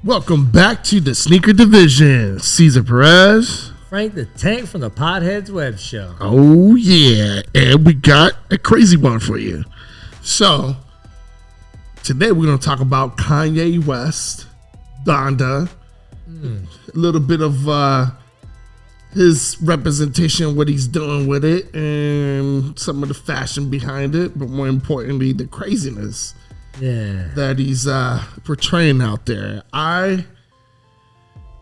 Welcome back to the Sneaker Division. Cesar Perez. Frank the Tank from the Podheads Webshow. Oh, yeah. And we got a crazy one for you. So, today we're going to talk about Kanye West, Donda, a little bit of his representation, what he's doing with it, and some of the fashion behind it, but more importantly, the craziness that he's portraying out there.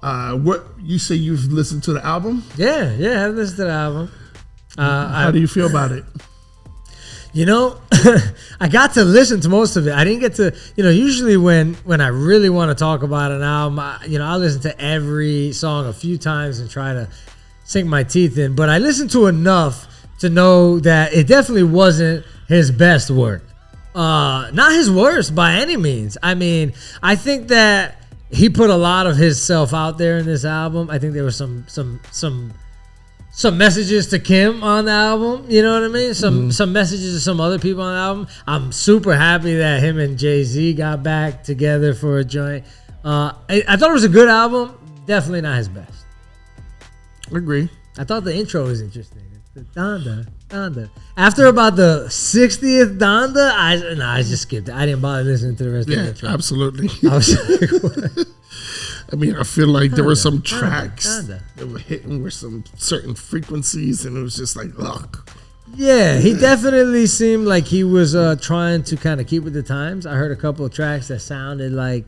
What you say you've listened to the album? Yeah, I've listened to the album. How do you feel about it? You know, I got to listen to most of it. I didn't get to, usually when I really want to talk about an album, I listen to every song a few times and try to sink my teeth in. But I listened to enough to know that it definitely wasn't his best work. Not his worst by any means. I mean, I think that he put a lot of his self out there in this album. I think there were some messages to Kim on the album. You know what I mean? Some messages to some other people on the album. I'm super happy that him and Jay-Z got back together for a joint. I thought it was a good album. Definitely not his best. Agree. I thought the intro was interesting. The Donda. After about the 60th Donda, I just skipped it. I didn't bother listening to the rest of the intro. Absolutely. I was like, what? I mean, I feel like there were some tracks that were hitting with some certain frequencies, and it was just like, ugh. Yeah, he definitely seemed like he was trying to kind of keep with the times. I heard a couple of tracks that sounded like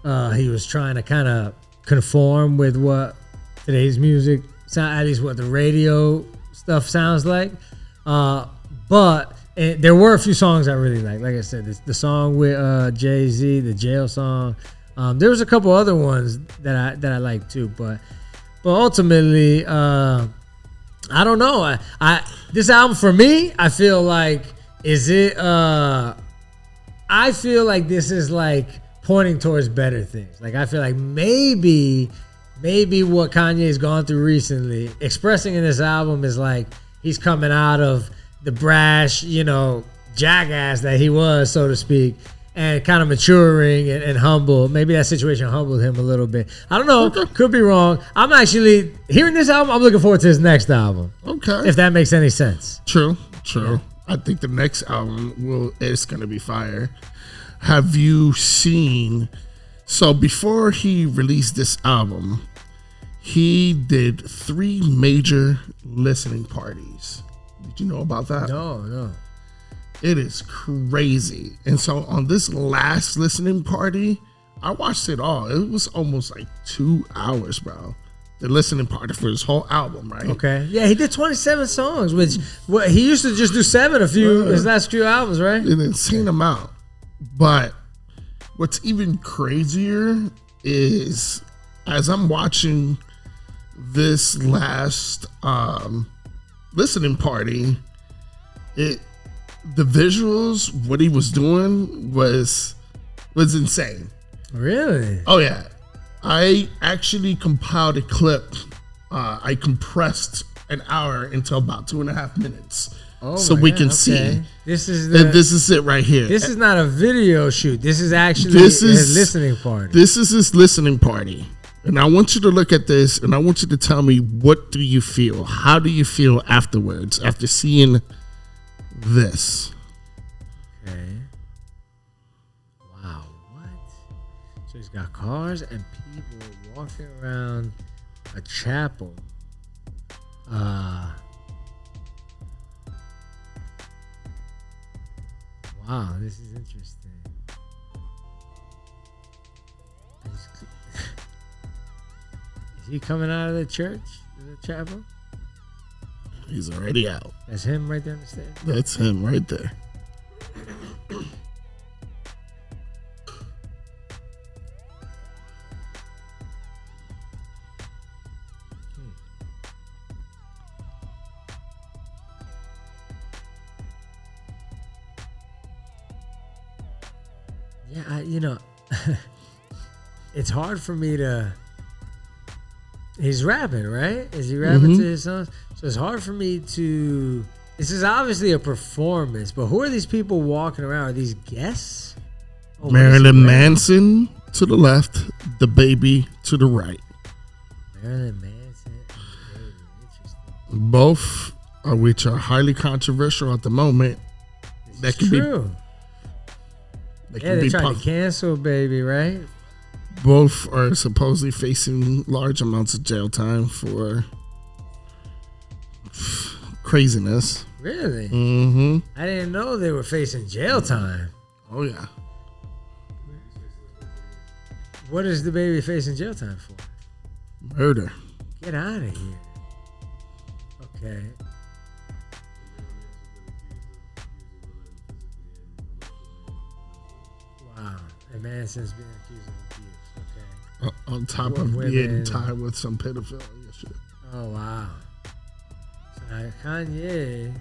he was trying to kind of conform with what today's music sound, at least what the radio stuff sounds like. But there were a few songs I really liked. Like I said, the song with Jay-Z, the Jail song. There was a couple other ones that I liked too, but ultimately, I don't know. This album for me, I feel like I feel like this is like pointing towards better things. Like I feel like maybe what Kanye's gone through recently, expressing in this album is like he's coming out of the brash, jackass that he was, so to speak, and kind of maturing and humble. Maybe that situation humbled him a little bit. I don't know. Okay. Could be wrong. I'm actually, hearing this album, I'm looking forward to his next album. Okay. If that makes any sense. True. Yeah. I think the next album is going to be fire. Have you seen... So before he released this album, he did 3 major listening parties. Did you know about that? No. It is crazy. And so on this last listening party, I watched it all. It was almost like 2 hours, bro. The listening party for his whole album, right? Okay. Yeah, he did 27 songs, which he used to just do 7 his last few albums, right? An insane amount. But what's even crazier is as I'm watching this last listening party, the visuals, what he was doing was insane. Really? Oh yeah. I actually compiled a clip. I compressed an hour into about 2.5 minutes. So we can see. This is it right here. This is not a video shoot. This is actually his listening party. This is his listening party. And I want you to look at this and I want you to tell me, what do you feel? How do you feel afterwards after seeing this? Okay. Wow, what? So he's got cars and people walking around a chapel. Wow, this is interesting. Is he coming out of the church, the chapel? He's already out. That's him right there on the stage? That's him right there. Yeah, it's hard for me to He's rapping, right? Is he rapping to his songs? So it's hard for me to. This is obviously a performance, but who are these people walking around? Are these guests? Marilyn Manson to the left, the baby to the right. Marilyn Manson, baby. Interesting. Both of which are highly controversial at the moment. That could true. Be. They're trying to cancel baby, right? Both are supposedly facing large amounts of jail time for craziness. Really? Mm-hmm. I didn't know they were facing jail time. Oh, yeah. What is the baby facing jail time for? Murder. Get out of here. Okay. Wow. And Manson's being accused of abuse. Okay. On top of being tied with some pedophilia shit. Oh, wow. So now Kanye.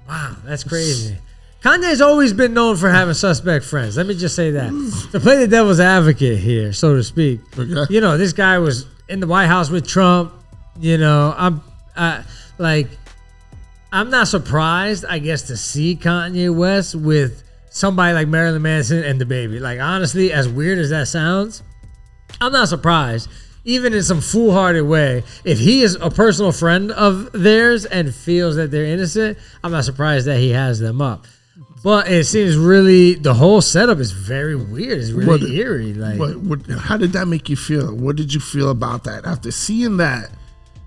Wow, that's crazy. Kanye's always been known for having suspect friends. Let me just say that. To play the devil's advocate here, so to speak. Okay. You know, this guy was in the White House with Trump. You know, I'm not surprised, I guess, to see Kanye West with somebody like Marilyn Manson and the baby. Like, honestly, as weird as that sounds, I'm not surprised. Even in some foolhardy way, if he is a personal friend of theirs and feels that they're innocent, I'm not surprised that he has them up. But it seems really, the whole setup is very weird. It's really eerie. Like, how did that make you feel? What did you feel about that? After seeing that,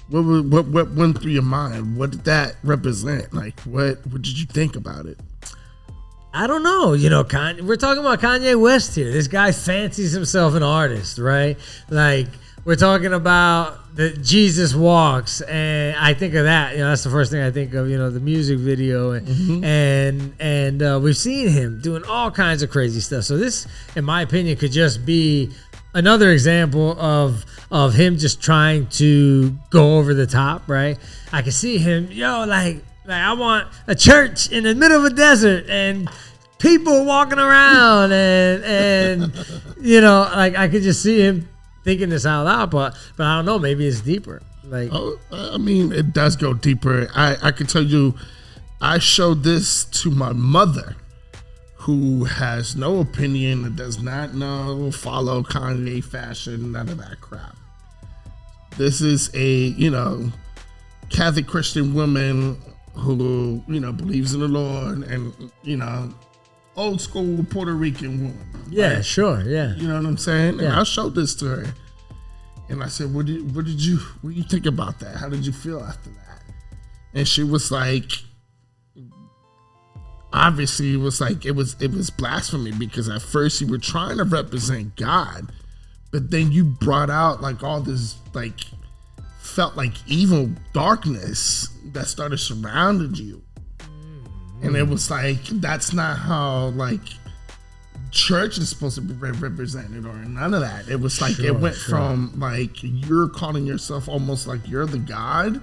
what went through your mind? What did that represent? Like, what did you think about it? I don't know. You know, we're talking about Kanye West here. This guy fancies himself an artist, right? Like, we're talking about the Jesus Walks, and I think of that. You know, that's the first thing I think of. You know, the music video, and we've seen him doing all kinds of crazy stuff. So this, in my opinion, could just be another example of him just trying to go over the top, right? I can see him, like I want a church in the middle of a desert and people walking around, and you know, like I could just see him thinking this out loud, but I don't know. Maybe it's deeper. Like, I mean, it does go deeper. I can tell you, I showed this to my mother, who has no opinion, and does not follow Kanye fashion, none of that crap. This is a Catholic Christian woman who believes in the Lord, and old school Puerto Rican woman. Yeah, right? Sure, yeah. You know what I'm saying? Yeah. And I showed this to her, and I said, "What did you think about that? How did you feel after that?" And she was like, obviously, it was blasphemy, because at first you were trying to represent God, but then you brought out like all this like felt like evil darkness that started surrounding you. And it was like, that's not how like church is supposed to be represented, or none of that. It was like, it went from like you're calling yourself almost like you're the God,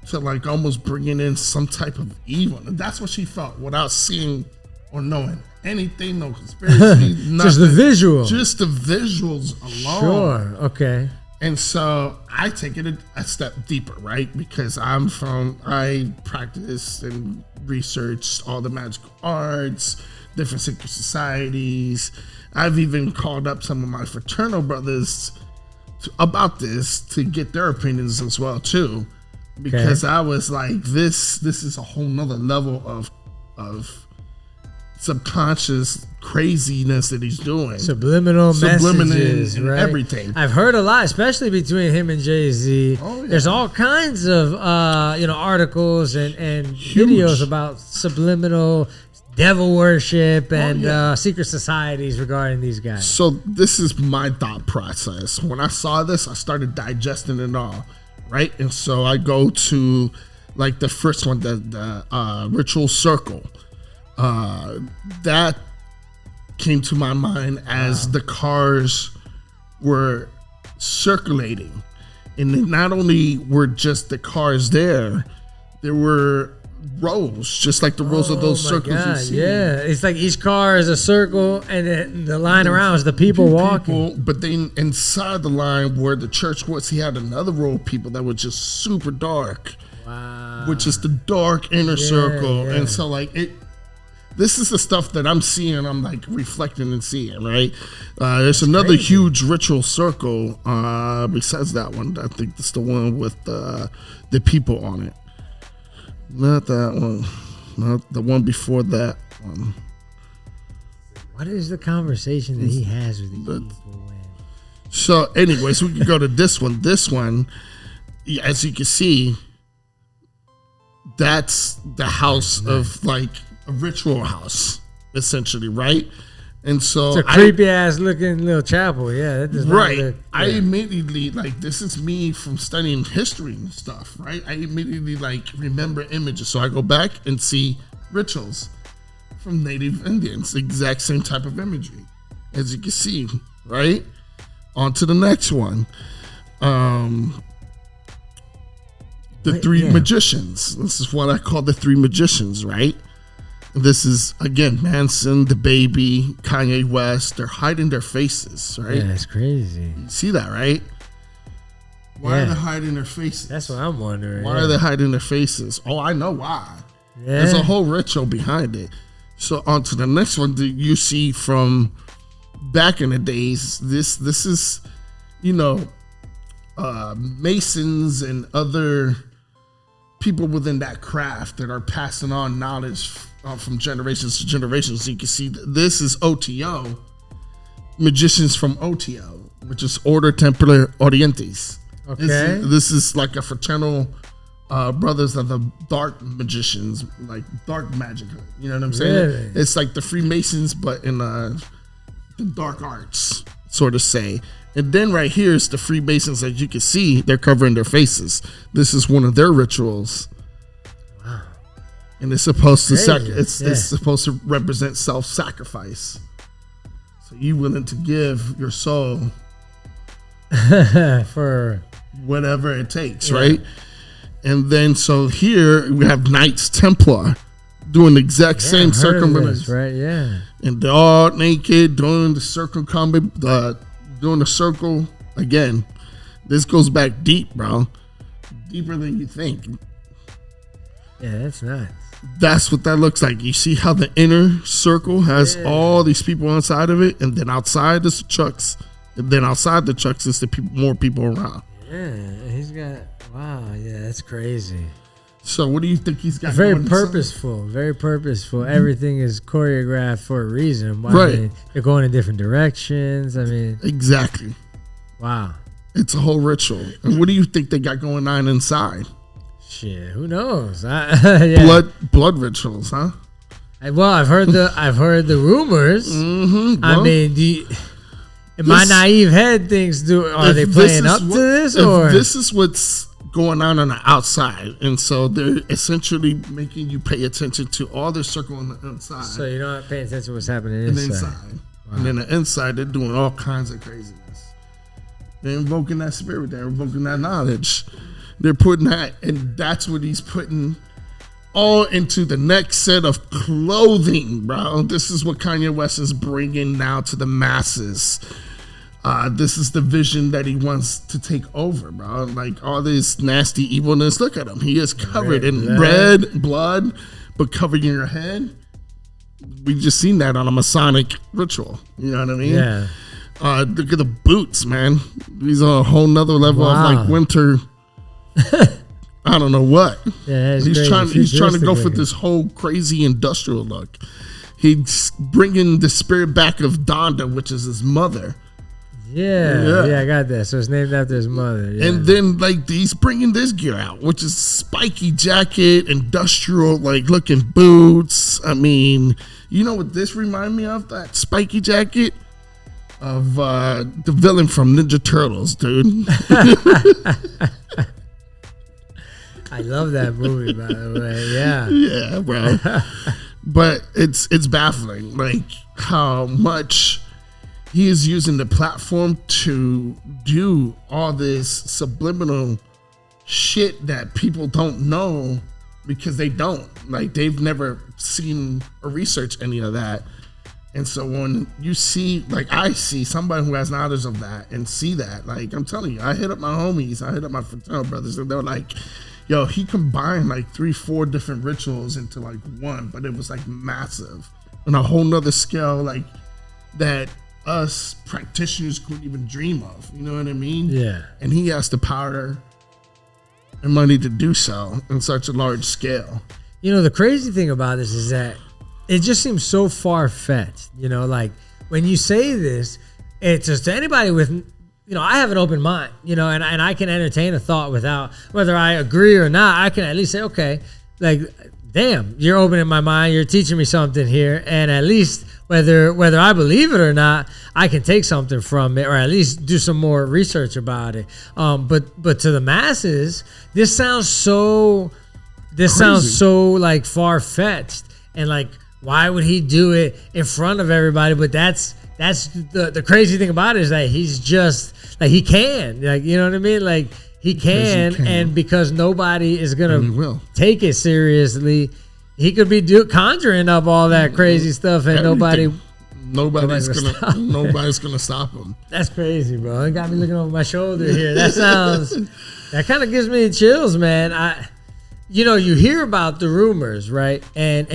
to like almost bringing in some type of evil. And that's what she felt without seeing or knowing anything, no conspiracy, nothing. Just the visual. Just the visuals alone. Sure, okay. And so I take it a step deeper, right? Because I practiced and researched all the magical arts, different secret societies. I've even called up some of my fraternal brothers about this to get their opinions as well too. Because I was like, this is a whole nother level of subconscious craziness that he's doing. Subliminal messages, and right? Everything. I've heard a lot, especially between him and Jay-Z. Oh, yeah. There's all kinds of articles and videos about subliminal devil worship and secret societies regarding these guys. So this is my thought process. When I saw this, I started digesting it all, right? And so I go to like the first one, the ritual circle. That came to my mind as the cars were circulating, and not only were just the cars there were rows, just like the rows of those circles you see. Yeah, it's like each car is a circle, and then the line around is the people walking. But then inside the line where the church was, he had another row of people that were just super dark. Wow. Which is the dark inner circle. And so like this is the stuff that I'm seeing, I'm like reflecting and seeing, right? There's another huge ritual circle besides that one. I think it's the one with the people on it. Not that one. Not the one before that one. What is the conversation that he has with these people? So anyways, we can go to this one. This one, as you can see, that's the house of like a ritual house, essentially, right? And so it's a creepy ass looking little chapel. Yeah, that does not look, I immediately, like, this is me from studying history and stuff, right? I immediately like remember images. So I go back and see rituals from Native Indians, the exact same type of imagery, as you can see, right? On to the next one. The three magicians. This is what I call the three magicians, right? This is, again, Manson, the baby, Kanye West. They're hiding their faces, right? Yeah, that's crazy. You see that, right? Why are they hiding their faces? That's what I'm wondering. Why are they hiding their faces? Oh, I know why. Yeah. There's a whole ritual behind it. So on to the next one that you see from back in the days. This is, Masons and other people within that craft that are passing on knowledge from generations to generations. So you can see this is OTO, magicians from OTO, which is Order Templar Orientis. Okay. This is like a fraternal brothers of the dark magicians, like dark magic. You know what I'm saying? Really? It's like the Freemasons, but in the dark arts, sort of say. And then right here is the Freemasons. As you can see, they're covering their faces. This is one of their rituals. Wow. And it's supposed to it's supposed to represent self-sacrifice. So you willing to give your soul for whatever it takes, right? And then so here we have Knights Templar doing the exact same circumference, right? Yeah. And they're all naked doing the circle combat. Doing the circle again. This goes back deep, bro. Deeper than you think. Yeah, that's nuts. That's what that looks like. You see how the inner circle has all these people inside of it, and then outside is the chucks, and then outside the chucks is the more people around. Yeah, he's got that's crazy. So what do you think he's got? Very purposeful. Very purposeful. Everything is choreographed for a reason. Right. I mean, they're going in different directions. I mean, exactly. Wow. It's a whole ritual. And what do you think they got going on inside? Shit, who knows? Blood rituals, huh? I've heard the rumors. Mm-hmm, I mean, my naive head thinks, are they playing up to this, or this is what's going on the outside, and so they're essentially making you pay attention to all their circle on the inside. So you're not paying attention to what's happening inside. Wow. And then the inside, they're doing all kinds of craziness. They're invoking that spirit. They're invoking that knowledge. They're putting that, and that's what he's putting all into the next set of clothing, bro. This is what Kanye West is bringing now to the masses. This is the vision that he wants to take over, bro. Like all this nasty evilness. Look at him. He is covered in red blood, but covered in your head. We just seen that on a Masonic ritual. You know what I mean? Yeah. Look at the boots, man. These are a whole nother level of like winter. I don't know what. Yeah, he's trying to go for this whole crazy industrial look. He's bringing the spirit back of Donda, which is his mother. Yeah, I got that. So it's named after his mother. Yeah. And then like he's bringing this gear out, which is spiky jacket, industrial like looking boots. I mean, you know what this remind me of? That spiky jacket of the villain from Ninja Turtles, dude. I love that movie, by the way. Yeah. Yeah, bro. But it's baffling, like how much he is using the platform to do all this subliminal shit that people don't know because they don't. Like, they've never seen or researched any of that. And so when you see, like I see somebody who has knowledge of that and see that, like I'm telling you, I hit up my homies, I hit up my fraternal brothers, and they're like, yo, he combined like 3-4 different rituals into like one, but it was like massive on a whole nother scale, like that us practitioners couldn't even dream of. You know what I mean? Yeah. And he has the power and money to do so on such a large scale. You know, the crazy thing about this is that it just seems so far-fetched. You know, like when you say this, it's just to anybody with, you know, I have an open mind, you know, and I can entertain a thought without, whether I agree or not, I can at least say, okay, like, damn, you're opening my mind, you're teaching me something here, and at least whether I believe it or not, I can take something from it, or at least do some more research about it. But to the masses, this sounds so like far-fetched, and like, why would he do it in front of everybody? But that's the crazy thing about it, is that he's just like, he can, like, you know what I mean? Like he can. And because nobody is gonna take it seriously, he could be conjuring up all that crazy stuff, and nobody's gonna stop him. That's crazy, bro. It got me looking over my shoulder here. That kind of gives me chills, man. You know, you hear about the rumors, right? And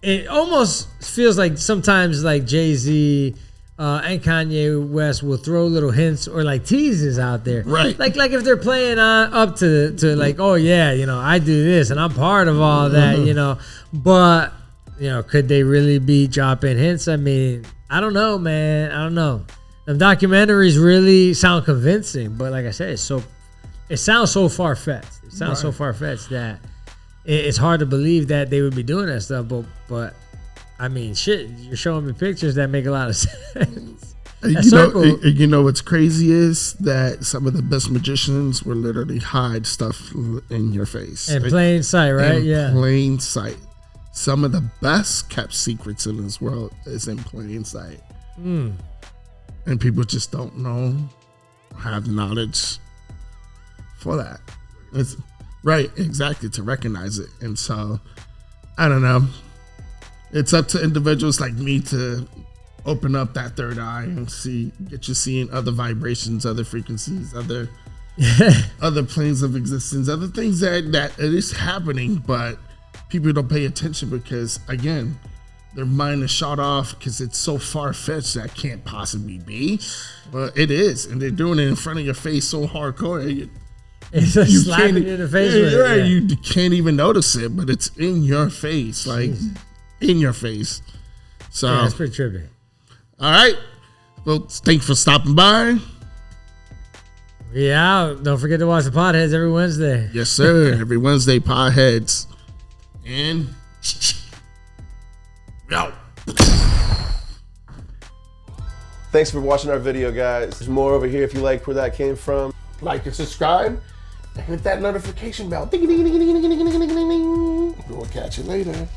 it almost feels like sometimes like Jay-Z and Kanye West will throw little hints or like teases out there. Right. Like if they're playing up to like, oh yeah, you know, I do this and I'm part of all that, you know. But, you know, could they really be dropping hints? I mean, I don't know, man. I don't know. The documentaries really sound convincing, but like I said, it sounds so far-fetched. It sounds so far-fetched that it's hard to believe that they would be doing that stuff, but I mean, shit, you're showing me pictures that make a lot of sense. You know what's crazy is that some of the best magicians will literally hide stuff in your face. In plain sight, right? In plain sight. Some of the best kept secrets in this world is in plain sight. And people just don't know, have knowledge for that. It's right, exactly, to recognize it. And so, I don't know. It's up to individuals like me to open up that third eye and get you seeing other vibrations, other frequencies, other planes of existence, other things that it is happening, but people don't pay attention because, again, their mind is shot off because it's so far-fetched that can't possibly be. But it is, and they're doing it in front of your face so hardcore. It's just slapping you in the face with it. Yeah. You can't even notice it, but it's in your face, like in your face. So yeah, that's pretty trippy. All right. Well, thanks for stopping by. Yeah, don't forget to watch the Podheads every Wednesday. Yes, sir. Every Wednesday, Podheads. And yo. Thanks for watching our video, guys. There's more over here if you like where that came from. Like and subscribe. And hit that notification bell. Ding, ding, ding, ding, ding, ding, ding, ding, ding. We'll catch you later.